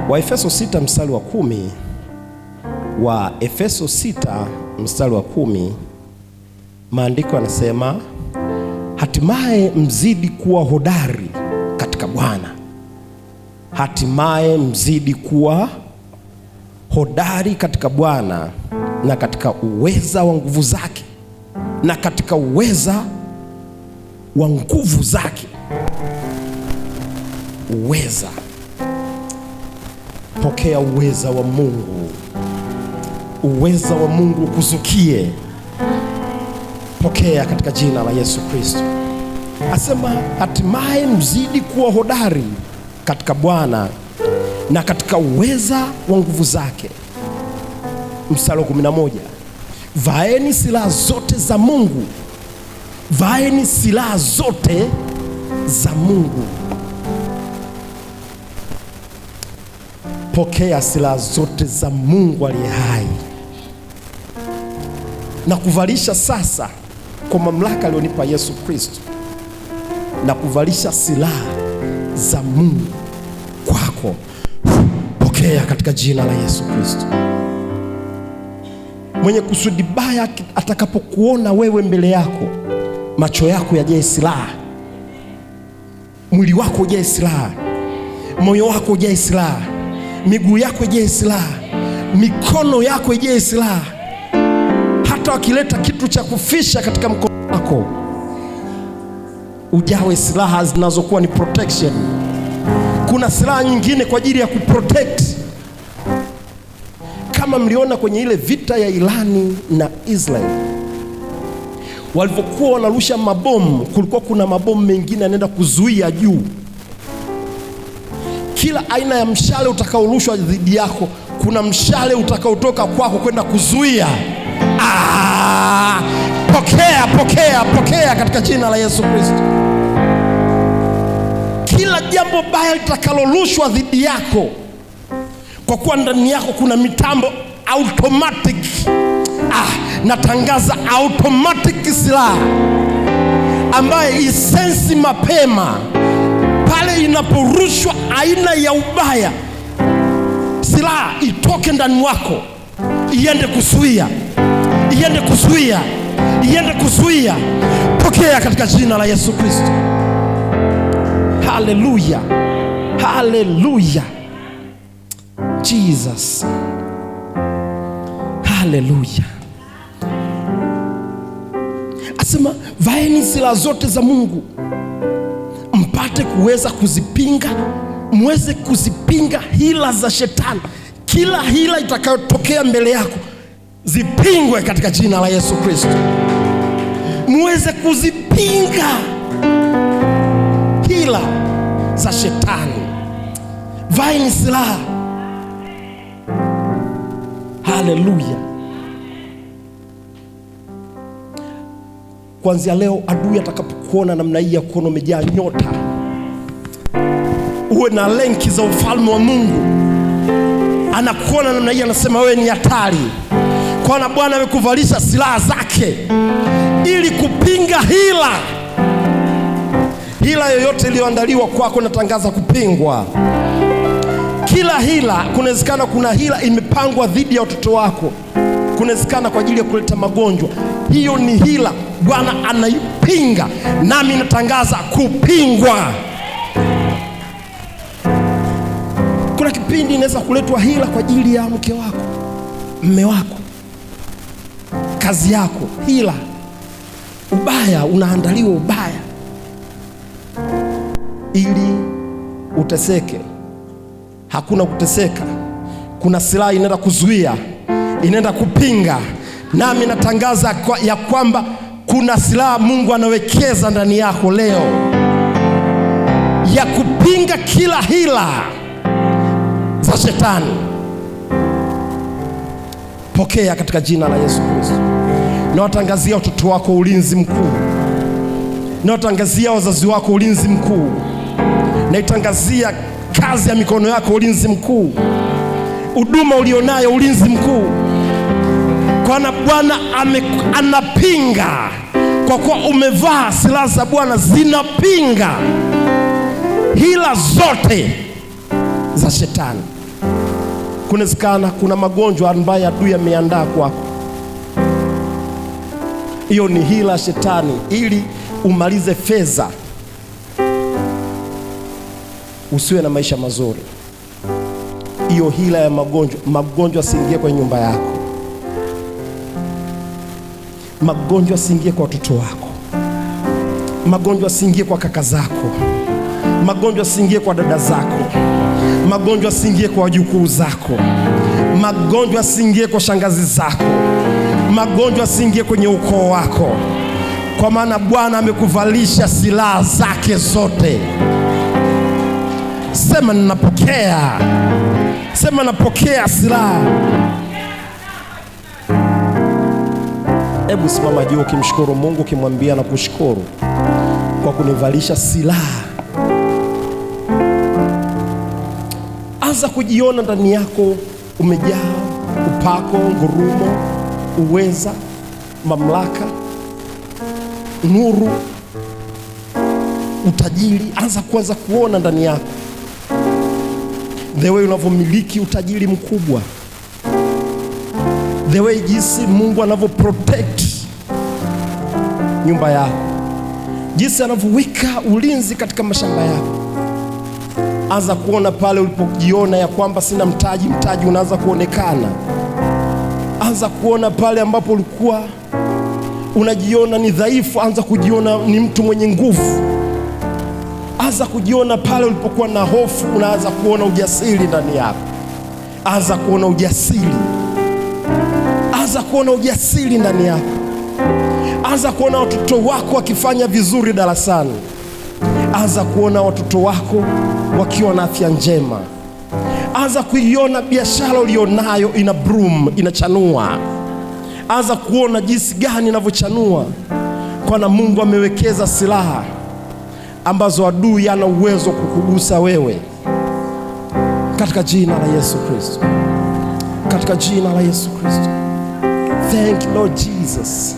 Waefeso 6 mstari wa 10. Waefeso 6 mstari wa 10, maandiko yanasema hatimaye mzidi kuwa hodari katika Bwana. Hatimaye mzidi kuwa hodari katika Bwana na katika uweza wa nguvu zake, na katika uweza wa nguvu zake. Uweza. Pokea uweza wa Mungu. Uweza wa Mungu ukuzukie. Pokea katika jina la Yesu Kristo. Asema hatimaye mzidi kuwa hodari katika Bwana na katika uweza wa nguvu zake. Mstari wa 11, vaeni silaha zote za Mungu. Vaeni silaha zote za Mungu. Pokea silaha zote za Mungu aliye hai, na kuvalisha sasa kwa mamlaka aliyonipa Yesu Kristo, na kuvalisha silaha za Mungu kwako. Pokea katika jina la Yesu Kristo. Mwenye kusudi baya atakapokuona wewe mbele yako, macho yako yajae silaha, mwili wako ujae silaha, moyo wako ujae silaha, miguu yako ijae silaha, mikono yako ijae silaha. Hata wakileta kitu cha kufisha katika mkono wako, ujawe silaha zinazokuwa ni protection. Kuna silaha nyingine kwa ajili ya kuprotect. Kama mliona kwenye ile vita ya Irani na Israel, walivyokuwa wanarusha mabomu, kulikuwa kuna mabomu mengine yanaenda kuzuia juu. Kila aina ya mshale utakaorushwa dhidi yako, kuna mshale utakaotoka kwako kwenda kuzuia. Pokea katika jina la Yesu Kristo. Kila jambo baya litakalorushwa dhidi yako, kwa kuwa ndani yako kuna mitambo automatic. Natangaza automatic silaha ambaye isensi mapema pale inaporushwa aina ya ubaya, silaha itoke ndani wako, iende kuzuia, iende kuzuia, iende kuzuia. Pokea katika jina la Yesu Kristo. Haleluya, haleluya, Jesus, haleluya. Asema vaeni silaha zote za Mungu mpate kuweza kuzipinga, muweze kuzipinga hila za shetani. Kila hila itakayotokea mbele yako zipingwe katika jina la Yesu Kristo. Muweze kuzipinga hila za shetani. Vaeni silaha. Haleluya. Kuanzia leo, adui atakapokuona namna hii ya kuona umejaa nyota, uwe na lenki za ufalme wa Mungu, anakuona namna hii, anasema wewe ni hatari, kwa Bwana amekuvalisha silaha zake ili kupinga hila. Hila yoyote iliyoandaliwa kwako natangaza kupingwa. Kila hila, kunawezekana kuna hila imepangwa dhidi ya watoto wako, kunawezekana kwa ajili ya kuleta magonjwa. Hiyo ni hila, Bwana anaipinga, nami natangaza kupingwa. Kuna kipindi inaweza kuletwa hila kwa ajili ya mke wako, mme wako, kazi yako, hila, ubaya, unaandaliwa ubaya ili uteseke. Hakuna kuteseka, kuna silaha inaenda kuzuia, inaenda kupinga. Nami natangaza ya kwamba kuna silaha Mungu anawekeza ndani yako leo ya kupinga kila hila za shetani. Pokea katika jina la Yesu Kristo. Nawatangazia watoto wako ulinzi mkuu. Nawatangazia wazazi wako ulinzi mkuu. Naitangazia kazi ya mikono yako ulinzi mkuu. Huduma ulionayo ulinzi mkuu. Kwa Bwana anapinga, kwa kuwa umevaa silaha za Bwana zinapinga hila zote za shetani. Kunawezekana kuna magonjwa ambayo adui ameandaa kwako. Hiyo ni hila shetani ili umalize fedha, usiwe na maisha mazuri. Hiyo hila ya magonjwa. Magonjwa siingie kwa nyumba yako, magonjwa siingie kwa watoto wako, magonjwa siingie kwa kaka zako, magonjwa siingie kwa dada zako, magonjwa siingie kwa wajukuu zako, magonjwa siingie kwa shangazi zako, magonjwa siingie kwenye ukoo wako, kwa maana Bwana amekuvalisha silaha zake zote. Sema ninapokea. Sema napokea silaha. Hebu simama juu ukimshukuru Mungu, ukimwambia na kushukuru kwa kunivalisha silaha. Anza kujiona ndani yako umejaa upako, ngurumo, uweza, mamlaka, nuru, utajiri. Anza kuanza kuona ndani yako the way unavyomiliki utajiri mkubwa, the way jinsi Mungu anavyo protect nyumba yako, jinsi anavyoweka ulinzi katika mashamba yako. Anza kuona pale ulipojiona ya kwamba sina mtaji, mtaji unaanza kuonekana. Anza kuona pale ambapo ulikuwa unajiona ni dhaifu, anza kujiona ni mtu mwenye nguvu. Anza kujiona pale ulipokuwa na hofu, unaanza kuona ujasiri ndani yako. Anza kuona ujasiri. Anza kuona ujasiri ndani yako. Anza kuona watoto wako wakifanya vizuri darasani. Anza kuona watoto wako wakiwa na afya njema. Anza kuiona biashara ulionayo ina bloom, inachanua. Anza kuona jinsi gani inavyochanua, kwa Mungu amewekeza silaha ambazo adui hana uwezo kukugusa wewe, katika jina la Yesu Kristo. Katika jina la Yesu Kristo. Thank you Lord Jesus.